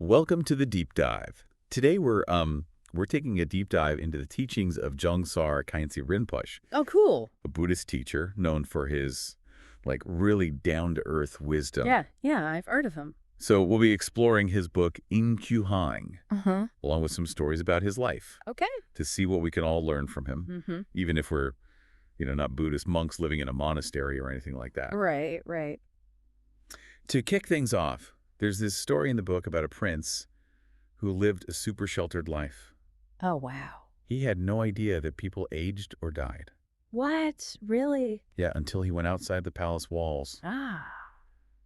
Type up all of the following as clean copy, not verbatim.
Welcome to the deep dive. Today we're taking a deep dive into the teachings of Dzongsar Khyentse Rinpoche. Oh, cool. A Buddhist teacher known for his really down-to-earth wisdom. Yeah, I've heard of him. So we'll be exploring his book Hang, along with some stories about his life. Okay. To see what we can all learn from him, even if we're, not Buddhist monks living in a monastery or anything like that. Right. To kick things off, there's this story in the book about a prince who lived a super sheltered life. Oh, wow. He had no idea that people aged or died. What? Really? Yeah, until he went outside the palace walls. Ah.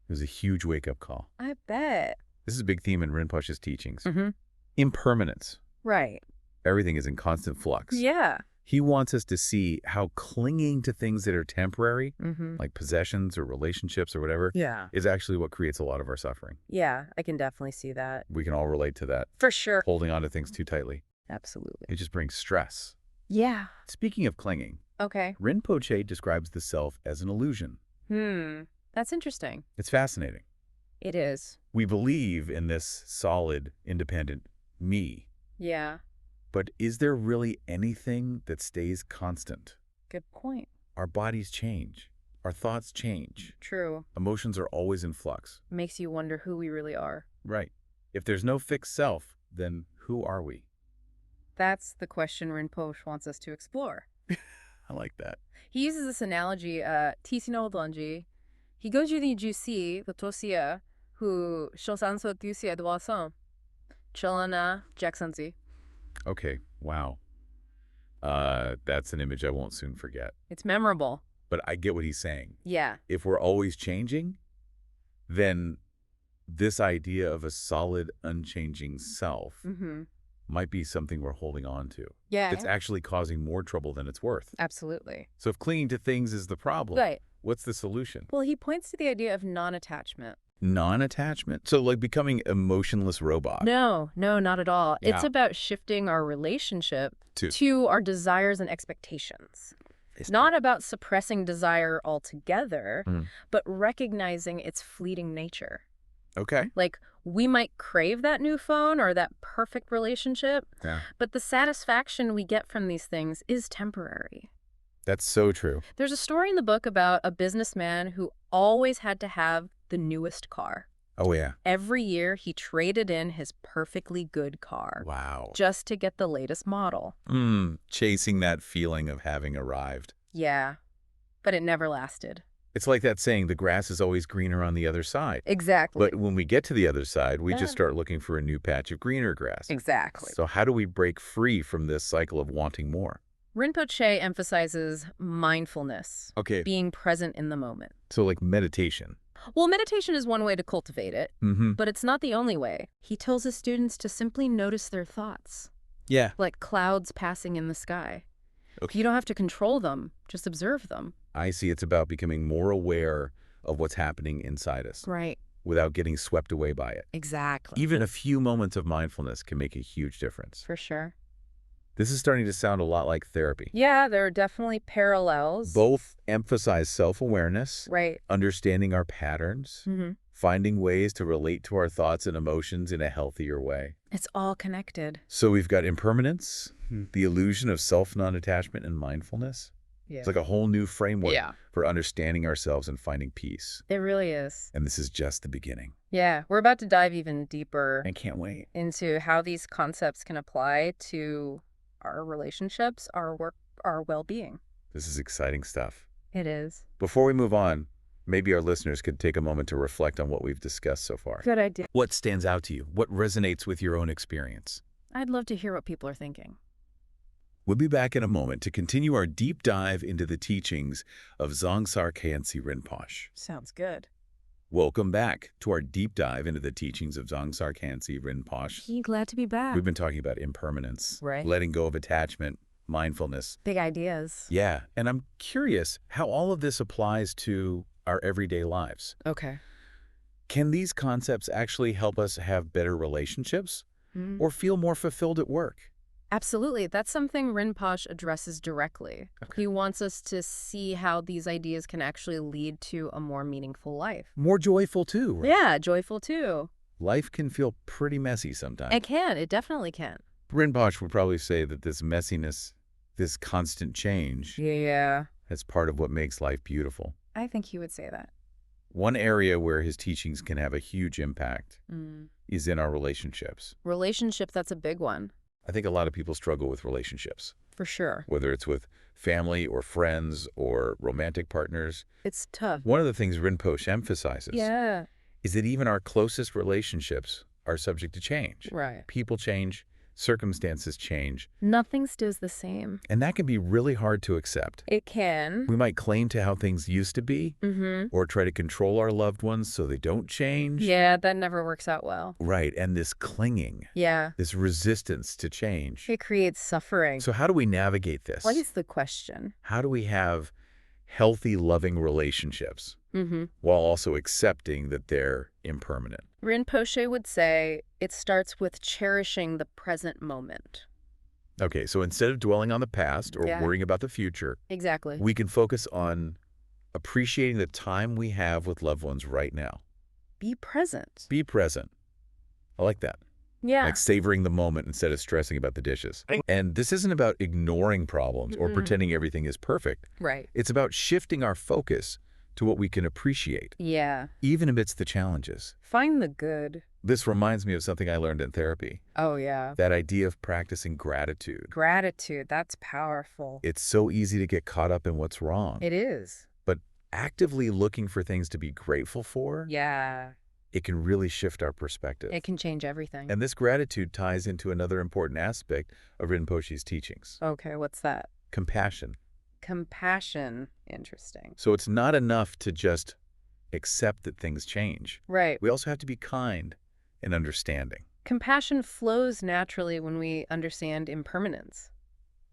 It was a huge wake-up call. I bet. This is a big theme in Rinpoche's teachings. Mm-hmm. Impermanence. Right. Everything is in constant flux. Yeah. He wants us to see how clinging to things that are temporary, like possessions or relationships or whatever, is actually what creates a lot of our suffering. Yeah, I can definitely see that. We can all relate to that. For sure. Holding on to things too tightly. Absolutely. It just brings stress. Yeah. Speaking of clinging, Okay. Rinpoche describes the self as an illusion. That's interesting. It's fascinating. It is. We believe in this solid, independent me. Yeah. But is there really anything that stays constant? Good point. Our bodies change. Our thoughts change. True. Emotions are always in flux. Makes you wonder who we really are. Right. If there's no fixed self, then who are we? That's the question Rinpoche wants us to explore. I like that. He uses this analogy, Tisino Donji. He goes you the juicy, the tosia, who shosanso dusia dwason. Chalana Jacksonzi. Okay, wow. That's an image I won't soon forget. It's memorable. But I get what he's saying. Yeah. If we're always changing, then this idea of a solid, unchanging self might be something we're holding on to. Yeah. It's actually causing more trouble than it's worth. Absolutely. So if clinging to things is the problem, Right. what's the solution? Well, he points to the idea of non-attachment. Non-attachment? So like becoming a emotionless robot? No, not at all. Yeah. It's about shifting our relationship to our desires and expectations. It's not about suppressing desire altogether, but recognizing its fleeting nature. Okay. Like, we might crave that new phone or that perfect relationship, but the satisfaction we get from these things is temporary. That's so true. There's a story in the book about a businessman who always had to have the newest car. Oh, yeah. Every year, he traded in his perfectly good car. Wow. Just to get the latest model. Chasing that feeling of having arrived. Yeah, but it never lasted. It's like that saying, the grass is always greener on the other side. Exactly. But when we get to the other side, we just start looking for a new patch of greener grass. Exactly. So how do we break free from this cycle of wanting more? Rinpoche emphasizes mindfulness. Okay. Being present in the moment. So like meditation. Well, meditation is one way to cultivate it, but it's not the only way. He tells his students to simply notice their thoughts. Yeah. Like clouds passing in the sky. Okay. You don't have to control them, just observe them. I see. It's about becoming more aware of what's happening inside us. Right. Without getting swept away by it. Exactly. Even a few moments of mindfulness can make a huge difference. For sure. This is starting to sound a lot like therapy. Yeah, there are definitely parallels. Both emphasize self-awareness, right, understanding our patterns, finding ways to relate to our thoughts and emotions in a healthier way. It's all connected. So we've got impermanence, the illusion of self-non-attachment and mindfulness. Yeah. It's like a whole new framework for understanding ourselves and finding peace. It really is. And this is just the beginning. Yeah, we're about to dive even deeper. I can't wait. Into how these concepts can apply to our relationships, our work, our well-being. This is exciting stuff. It is. Before we move on, maybe our listeners could take a moment to reflect on what we've discussed so far. Good idea. What stands out to you? What resonates with your own experience? I'd love to hear what people are thinking. We'll be back in a moment to continue our deep dive into the teachings of Dzongsar Khyentse Rinpoche. Sounds good. Welcome back to our deep dive into the teachings of Dzongsar Khyentse Rinpoche. Glad to be back. We've been talking about impermanence, right, letting go of attachment, mindfulness. Big ideas. Yeah, and I'm curious how all of this applies to our everyday lives. Okay. Can these concepts actually help us have better relationships or feel more fulfilled at work? Absolutely. That's something Rinpoche addresses directly. Okay. He wants us to see how these ideas can actually lead to a more meaningful life. More joyful too, right? Yeah, joyful too. life can feel pretty messy sometimes. It can. It definitely can. Rinpoche would probably say that this messiness, this constant change, Yeah. is part of what makes life beautiful. I think he would say that. One area where his teachings can have a huge impact is in our relationships. Relationship, that's a big one. I think a lot of people struggle with relationships. For sure. Whether it's with family or friends or romantic partners. It's tough. One of the things Rinpoche emphasizes is that even our closest relationships are subject to change. Right. People change, circumstances change. Nothing stays the same. And that can be really hard to accept. It can. We might cling to how things used to be or try to control our loved ones so they don't change. Yeah, that never works out well. Right. And this clinging, this resistance to change. It creates suffering. So how do we navigate this? What is the question? How do we have healthy, loving relationships while also accepting that they're impermanent? Rinpoche would say it starts with cherishing the present moment. Okay, so instead of dwelling on the past or worrying about the future, exactly, we can focus on appreciating the time we have with loved ones right now. Be present. Be present. I like that. Yeah. Like savoring the moment instead of stressing about the dishes. And this isn't about ignoring problems or pretending everything is perfect. Right. It's about shifting our focus to what we can appreciate. Yeah. Even amidst the challenges. Find the good. This reminds me of something I learned in therapy. Oh, yeah. That idea of practicing gratitude. Gratitude, that's powerful. It's so easy to get caught up in what's wrong. It is. But actively looking for things to be grateful for, it can really shift our perspective. It can change everything. And this gratitude ties into another important aspect of Rinpoche's teachings. Okay, what's that? Compassion. Compassion. Interesting. So it's not enough to just accept that things change. Right. We also have to be kind and understanding. Compassion flows naturally when we understand impermanence.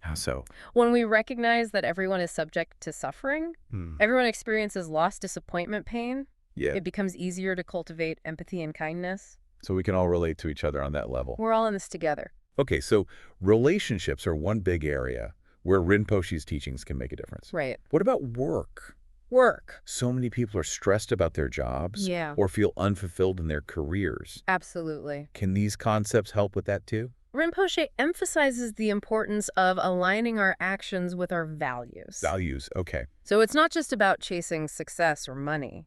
How so? When we recognize that everyone is subject to suffering, everyone experiences loss, disappointment, pain, it becomes easier to cultivate empathy and kindness. So we can all relate to each other on that level. We're all in this together. Okay, so relationships are one big area where Rinpoche's teachings can make a difference. Right. What about work? Work. So many people are stressed about their jobs or feel unfulfilled in their careers. Absolutely. Can these concepts help with that too? Rinpoche emphasizes the importance of aligning our actions with our values. Values, okay. So it's not just about chasing success or money.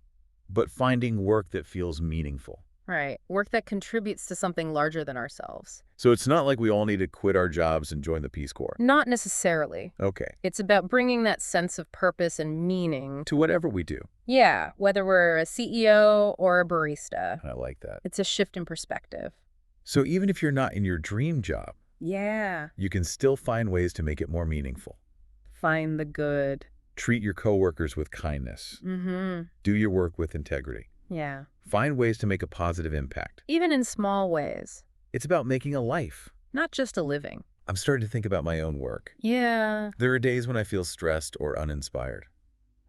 But finding work that feels meaningful. Right. Work that contributes to something larger than ourselves. So it's not like we all need to quit our jobs and join the Peace Corps. Not necessarily. Okay. It's about bringing that sense of purpose and meaning to whatever we do. Yeah, whether we're a CEO or a barista. I like that. It's a shift in perspective. So even if you're not in your dream job, you can still find ways to make it more meaningful. Find the good. Treat your coworkers with kindness. Do your work with integrity. Yeah. Find ways to make a positive impact. Even in small ways. It's about making a life. Not just a living. I'm starting to think about my own work. Yeah. There are days when I feel stressed or uninspired.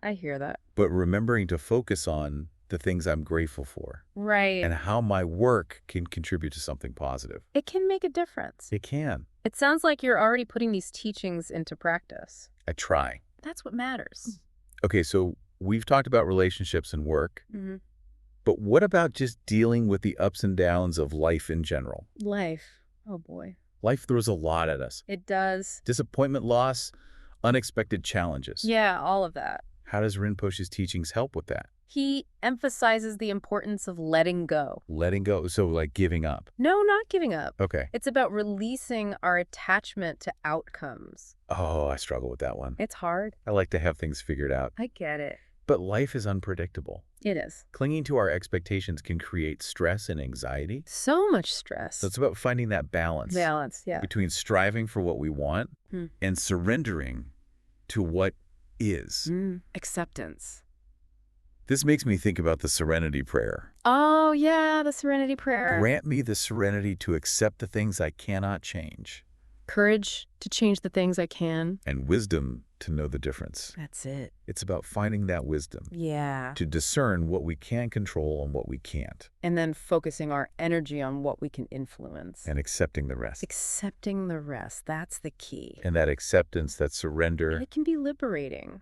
I hear that. But remembering to focus on the things I'm grateful for. Right. And how my work can contribute to something positive. It can make a difference. It can. It sounds like you're already putting these teachings into practice. I try. That's what matters. Okay, so we've talked about relationships and work. But what about just dealing with the ups and downs of life in general? Life. Oh, boy. Life throws a lot at us. It does. Disappointment, loss, unexpected challenges. Yeah, all of that. How does Rinpoche's teachings help with that? He emphasizes the importance of letting go. Letting go? So like giving up? No, not giving up. Okay. It's about releasing our attachment to outcomes. Oh, I struggle with that one. It's hard. I like to have things figured out. I get it. But life is unpredictable. It is. Clinging to our expectations can create stress and anxiety. So much stress. So it's about finding that balance. Balance, yeah. Between striving for what we want and surrendering to what is. Acceptance. This makes me think about the Serenity Prayer. Oh, yeah, the Serenity Prayer. Grant me the serenity to accept the things I cannot change. Courage to change the things I can. And wisdom to know the difference. That's it. It's about finding that wisdom. Yeah. To discern what we can control and what we can't. And then focusing our energy on what we can influence. And accepting the rest. Accepting the rest. That's the key. And that acceptance, that surrender. And it can be liberating.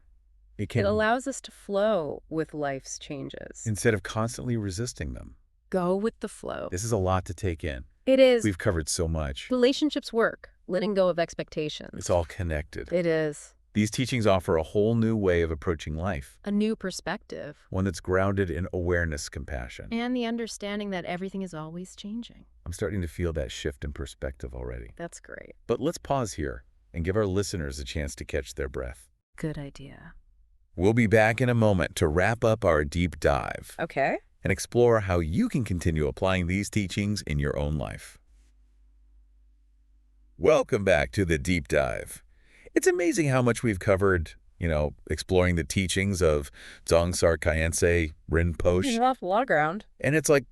It allows us to flow with life's changes. Instead of constantly resisting them. Go with the flow. This is a lot to take in. It is. We've covered so much. Relationships work, letting go of expectations. It's all connected. It is. These teachings offer a whole new way of approaching life. A new perspective. One that's grounded in awareness, compassion. And the understanding that everything is always changing. I'm starting to feel that shift in perspective already. That's great. But let's pause here and give our listeners a chance to catch their breath. Good idea. We'll be back in a moment to wrap up our deep dive. Okay. And explore how you can continue applying these teachings in your own life. Welcome back to the deep dive. It's amazing how much we've covered, exploring the teachings of Dzongsar Khyentse Rinpoche. There's a lot of ground. And it's like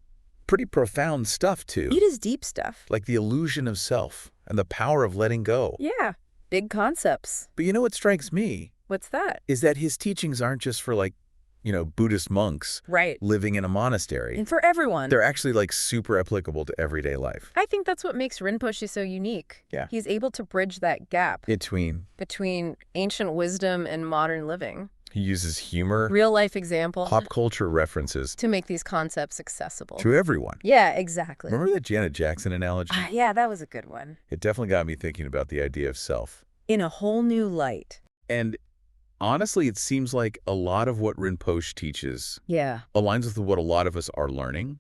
pretty profound stuff too. It is deep stuff. Like the illusion of self and the power of letting go. Yeah, big concepts. But you know what strikes me? What's that? Is that his teachings aren't just for Buddhist monks right. living in a monastery. And for everyone. They're actually super applicable to everyday life. I think that's what makes Rinpoche so unique. Yeah. He's able to bridge that gap. Between ancient wisdom and modern living. He uses humor, real life example, pop culture references to make these concepts accessible. To everyone. Yeah, exactly. Remember that Janet Jackson analogy? Yeah, that was a good one. It definitely got me thinking about the idea of self. In a whole new light. And honestly, it seems like a lot of what Rinpoche teaches aligns with what a lot of us are learning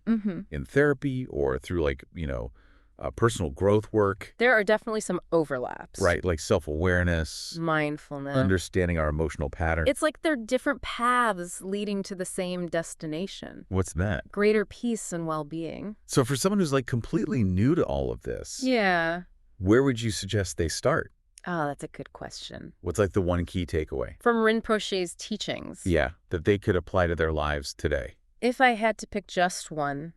in therapy or through personal growth work. There are definitely some overlaps. Right, like self-awareness, mindfulness, understanding our emotional patterns. It's like they're different paths leading to the same destination. What's that? Greater peace and well-being. So for someone who's completely new to all of this, where would you suggest they start? Oh, that's a good question. What's the one key takeaway? From Rinpoche's teachings. Yeah, that they could apply to their lives today. If I had to pick just one,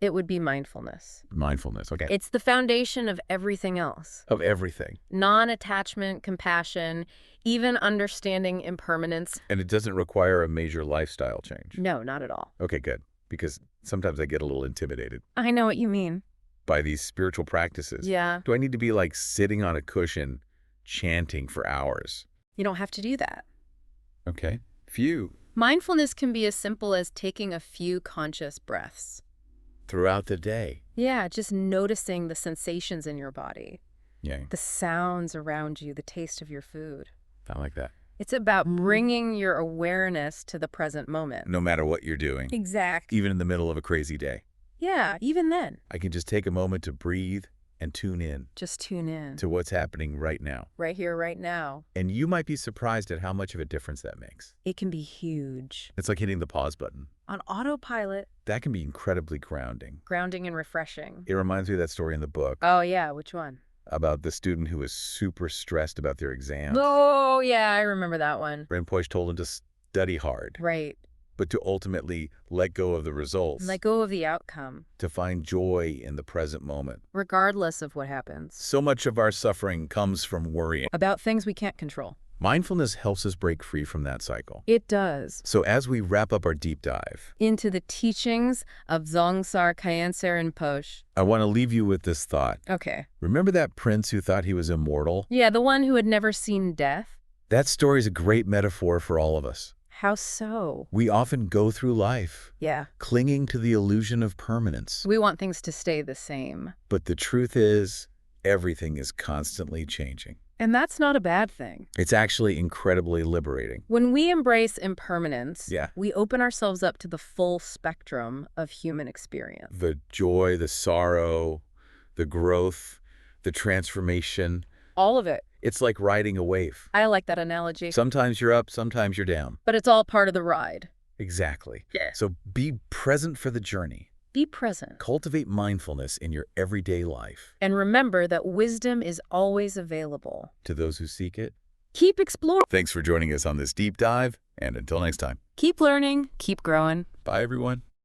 it would be mindfulness. Mindfulness, okay. It's the foundation of everything else. Of everything. Non-attachment, compassion, even understanding impermanence. And it doesn't require a major lifestyle change? No, not at all. Okay, good. Because sometimes I get a little intimidated. I know what you mean. By these spiritual practices. Yeah. Do I need to be sitting on a cushion chanting for hours? You don't have to do that. Okay. Few. Mindfulness can be as simple as taking a few conscious breaths. Throughout the day. Yeah, just noticing the sensations in your body. Yeah. The sounds around you, the taste of your food. I like that. It's about bringing your awareness to the present moment. No matter what you're doing. Exactly. Even in the middle of a crazy day. Yeah, even then. I can just take a moment to breathe and tune in. Just tune in. To what's happening right now. Right here, right now. And you might be surprised at how much of a difference that makes. It can be huge. It's like hitting the pause button. On autopilot. That can be incredibly grounding. Grounding and refreshing. It reminds me of that story in the book. Oh, yeah. Which one? About the student who was super stressed about their exams. Oh, yeah. I remember that one. Rinpoche told him to study hard. Right. But to ultimately let go of the results. Let go of the outcome. To find joy in the present moment. Regardless of what happens. So much of our suffering comes from worrying. About things we can't control. Mindfulness helps us break free from that cycle. It does. So as we wrap up our deep dive into the teachings of Dzongsar Khyentse Rinpoche, I want to leave you with this thought. Okay. Remember that prince who thought he was immortal? Yeah, the one who had never seen death? That story is a great metaphor for all of us. How so? We often go through life, clinging to the illusion of permanence. We want things to stay the same. But the truth is, everything is constantly changing. And that's not a bad thing. It's actually incredibly liberating. When we embrace impermanence, Yeah. we open ourselves up to the full spectrum of human experience. The joy, the sorrow, the growth, the transformation. All of it. It's like riding a wave. I like that analogy. Sometimes you're up, sometimes you're down. But it's all part of the ride. Exactly. Yeah. So be present for the journey. Be present. Cultivate mindfulness in your everyday life. And remember that wisdom is always available. To those who seek it. Keep exploring. Thanks for joining us on this deep dive, and until next time. Keep learning, keep growing. Bye, everyone.